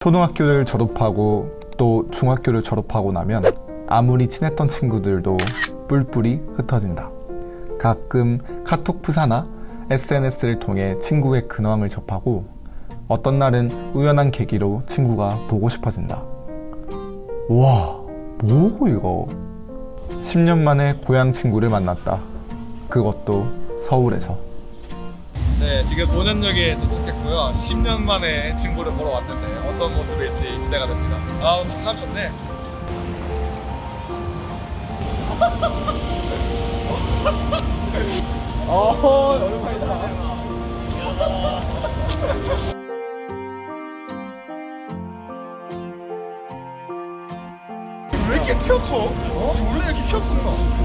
초등학교를 졸업하고 또 중학교를 졸업하고 나면 아무리 친했던 친구들도 뿔뿔이 흩어진다. 가끔 카톡 프사나 SNS를 통해 친구의 근황을 접하고 어떤 날은 우연한 계기로 친구가 보고 싶어진다. 와, 뭐고 이거? 10년 만에 고향 친구를 만났다. 그것도 서울에서. 네, 지금 노년역에 도착했고요. 10년 만에 친구를 보러 왔는데 어떤 모습일지 기대가 됩니다. 아, 오늘 사람 좋네. 오랜만이다. 왜 이렇게 키가 커? 원래 이렇게 키가 크나?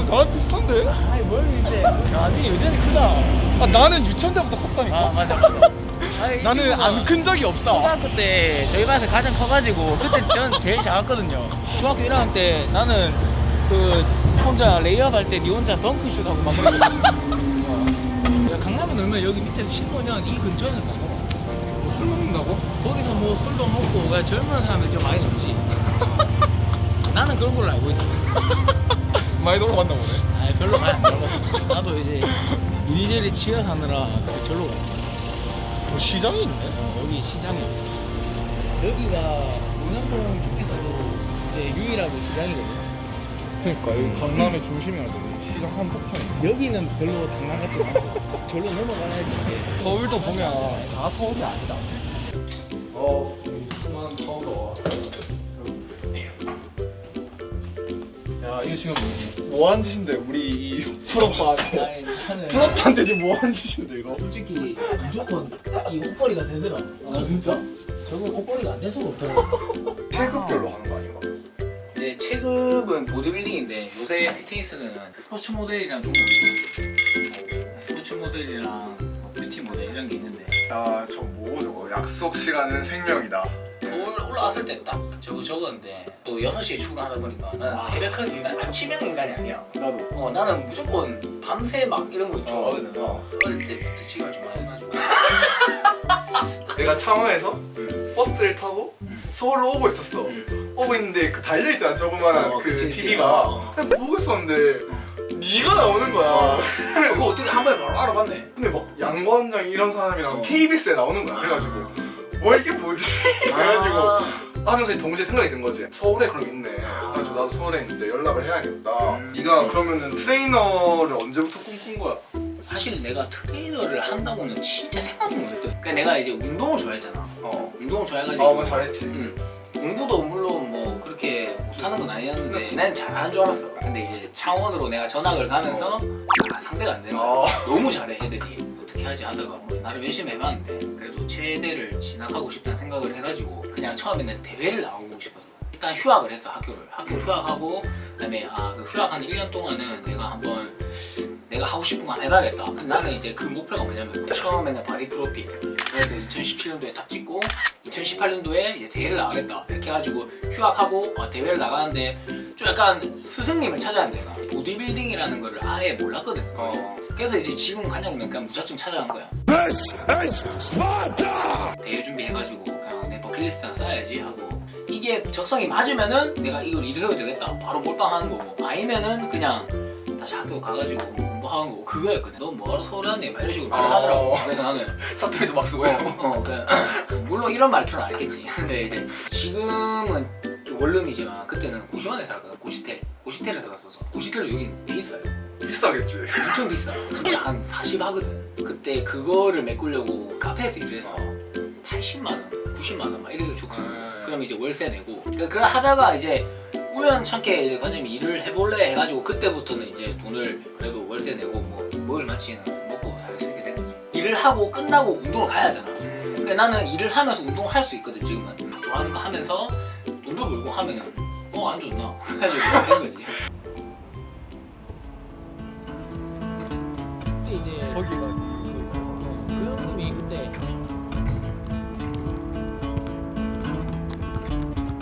나랑 비슷한데? 아이 뭘 이제 나중에 여전히 크다. 아, 나는 유치원 때부터 컸다니까. 아 맞아. 아니, 나는 안 큰 적이 없다. 초등학교 때 저희 반에서 가장 커가지고 그때 전 제일 작았거든요. 중학교 1학년 때 나는 그 혼자 레이업 할 때 니 혼자 덩크슛 하고 막 그러거든. 야, 강남은 얼마 여기 밑에 신도년 이 근처에서 먹어. 술 먹는다고? 거기서 뭐 술도 먹고 그냥 젊은 사람들이 좀 많이 놀지. 나는 그런 걸로 알고 있어. 많이 놀러 갔나 보네. 아니 별로 많이 안 놀고 나도 이제 이리저리 치여 사느라 절로 가. 시장이 있네. 여기 시장이 여기가 용산동 중에서도 이제 유일하게 시장이거든. 그러니까 여기 강남의 중심이라서 시장 한복판이야. 여기는 별로 장난 같지 않고 절로 넘어가야지 이제. 서울도 보면 다 서울이 아니다. 수많은 파우더. 야, 이거 지금 뭐 하는 짓인데 우리 이 프로파한테. 아니 나는 프로파한테 지금 뭐 하는 짓인데 이거? 솔직히 무조건 이 옷걸이가 되더라. 아, 진짜? 저건 옷걸이가 안 될 수가 없더라고. 체급별로 하는 거 아닌가? 네, 체급은 보디빌딩인데 요새 피트니스는 스포츠 모델이랑 종목이 있어요. 스포츠 모델이랑 뭐 뷰티 모델 이런 게 있는데 야, 저 뭐고 저거? 약속 시간은 생명이다. 서울 올라왔을 때 딱 적었는데 또 6시에 출근하다 보니까 나는 새벽까지 난 아침형 인간이 아니야. 나도. 나는 무조건 밤새 막 이런 거 좋아하거든. 어. 어릴 때부터 지가 좀 많이 해가지고. 내가 창원에서 버스를 타고 서울로 오고 있었어. 오고 있는데 그 달려있잖아, 조그만한 그 그치, TV가. 그냥 보고 있었는데 네가 나오는 거야. 그거 어떻게 한 번에 바로 알아봤네. 근데 막 양관장 이런 사람이랑 KBS에 나오는 거야. 그래가지고 뭐 이게 뭐지? 그래가지고 하면서 동시에 생각이 든 거지. 서울에 그럼 있네. 그래서 나도 서울에 있는데 연락을 해야겠다. 네가 그러면은 트레이너를 언제부터 꿈꾼 거야? 사실 내가 트레이너를 한다고는 진짜 생각도 못했거든. 그러니까 내가 이제 운동을 좋아했잖아. 운동을 좋아해가지고. 뭐 잘했지. 공부도 물론 뭐 그렇게 못하는 건 아니었는데 나는 잘하는 줄 알았어. 근데 이제 창원으로 내가 전학을 가면서 상대가 안 되는 거야. 너무 잘해 애들이. 어떻게 하지 하다가 뭐 나름 열심히 해봤는데 그래도 체대를 진학하고 싶다는 생각을 해가지고 그냥 처음에는 대회를 나오고 싶어서 일단 휴학을 했어. 학교 휴학하고 그다음에 그 휴학한 1년 동안은 내가 한번 내가 하고 싶은 거 해봐야겠다. 나는 이제 그 목표가 뭐냐면 처음에는 바디 프로필 그래서 2017년도에 딱 찍고 2018년도에 이제 대회를 나가겠다 이렇게 해가지고 휴학하고 대회를 나가는데 좀 약간 스승님을 찾아야 돼. 내가 보디빌딩이라는 거를 아예 몰랐거든. 그래서 이제 지금 가냐면 그냥 무작정 찾아간 거야. 대회 준비해가지고 그냥 내 버킷리스트 하나 쌓아야지 하고 이게 적성이 맞으면은 내가 이걸 일을 해도 되겠다 바로 몰빵하는 거고 아니면은 그냥 다시 학교 가가지고 공부하는 거고 그거였거든. 너 뭐하러 서울에 왔니? 막 이런 식으로 말을 하더라고. 그래서 나는 사투리도 막 쓰고 물론 이런 말투는 알겠지. 근데 이제 지금은 좀 원룸이지만 그때는 고시원에 살았거든. 고시텔에 살았어서 고시텔도 여기 비싸요. 비싸겠지. 엄청 비싸. 진짜 한 40 하거든. 그때 그거를 메꾸려고 카페에서 일을 했어. 80만 원, 90만 원 막 이렇게 줬어. 그럼 이제 월세 내고. 그걸 하다가 이제 우연찮게 이제 과장님이 일을 해볼래 해가지고 그때부터는 이제 돈을 그래도 월세 내고 뭘 마치는 먹고 살 수 있게 된 거지. 일을 하고 끝나고 운동을 가야 하잖아. 근데 나는 일을 하면서 운동을 할 수 있거든. 지금은 좋아하는 거 하면서 돈도 벌고 하면은 안 좋나? 그래가지고 된 거지. 그때 이제 거기가 그 형님이 그때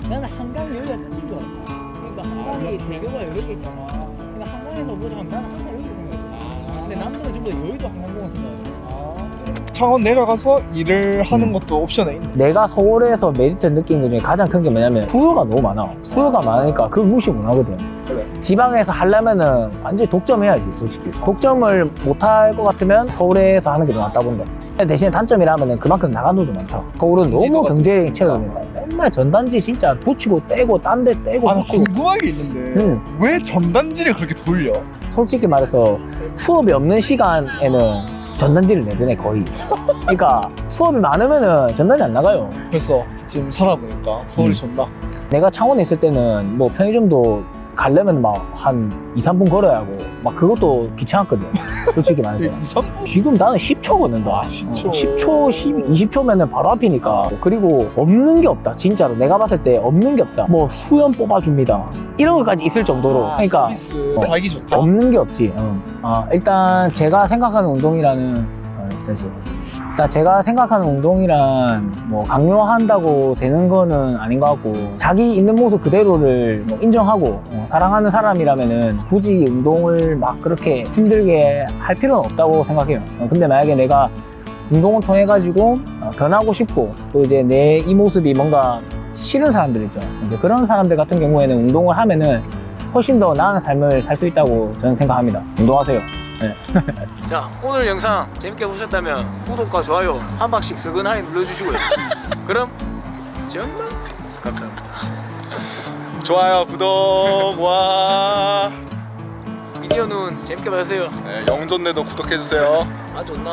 나는 한강이 여기가 끝인 줄 알았다. 그러니까 한강이 대교가 여러 개 있잖아. 그러니까 한강에서 보자면 나는 항상 여기 생각했어. 근데 남들은 전부 다 여의도 한강공원 생각했어. 창원 내려가서 일을 하는 것도 옵션에 있네. 내가 서울에서 메리트를 느낀 것 중에 가장 큰 게 뭐냐면 수요가 너무 많아. 수요가 많으니까 그걸 무시 못 하거든. 그래. 지방에서 하려면은 완전히 독점해야지, 솔직히. 독점을 못 할 것 같으면 서울에서 하는 게 더 낫다 본다. 대신에 단점이라면은 그만큼 나간 돈도 많다. 서울은 너무 인지도가 경쟁 있으니까. 체력이니까 맨날 전단지 진짜 붙이고 떼고 딴 데 떼고 아, 나 붙이고. 궁금한 게 있는데 응. 왜 전단지를 그렇게 돌려? 솔직히 말해서 수업이 없는 시간에는 전단지를 내보내, 거의. 그러니까 수업이 많으면은 전단지 안 나가요. 그래서 지금 살아보니까 서울이 좋나? 내가 창원에 있을 때는 뭐 편의점도 가려면 막 한 2, 3분 걸어야 하고 막 그것도 귀찮았거든, 솔직히 말해서. 2, 3분? 지금 나는 10초 걷는다. 아, 10초. 10초, 20초면은 바로 앞이니까. 그리고 없는 게 없다, 진짜로. 내가 봤을 때 없는 게 없다. 뭐 수염 뽑아줍니다, 이런 것까지 있을 정도로. 그러니까 서비스 살기 좋다. 없는 게 없지. 일단 제가 생각하는 운동이라는 일단 제가 생각하는 운동이란 뭐 강요한다고 되는 거는 아닌 것 같고, 자기 있는 모습 그대로를 뭐 인정하고 사랑하는 사람이라면은 굳이 운동을 막 그렇게 힘들게 할 필요는 없다고 생각해요. 근데 만약에 내가 운동을 통해 가지고 변하고 싶고, 또 이제 내 이 모습이 뭔가 싫은 사람들 있죠. 이제 그런 사람들 같은 경우에는 운동을 하면은 훨씬 더 나은 삶을 살 수 있다고 저는 생각합니다. 운동하세요. 네. 자, 오늘 영상 재밌게 보셨다면 구독과 좋아요 한 방씩 서근하게 눌러주시고요. 그럼 정말 감사합니다. 좋아요, 구독, 와. 미디어 눈 재밌게 봐주세요. 네, 영존네도 구독해주세요. 아, 좋나?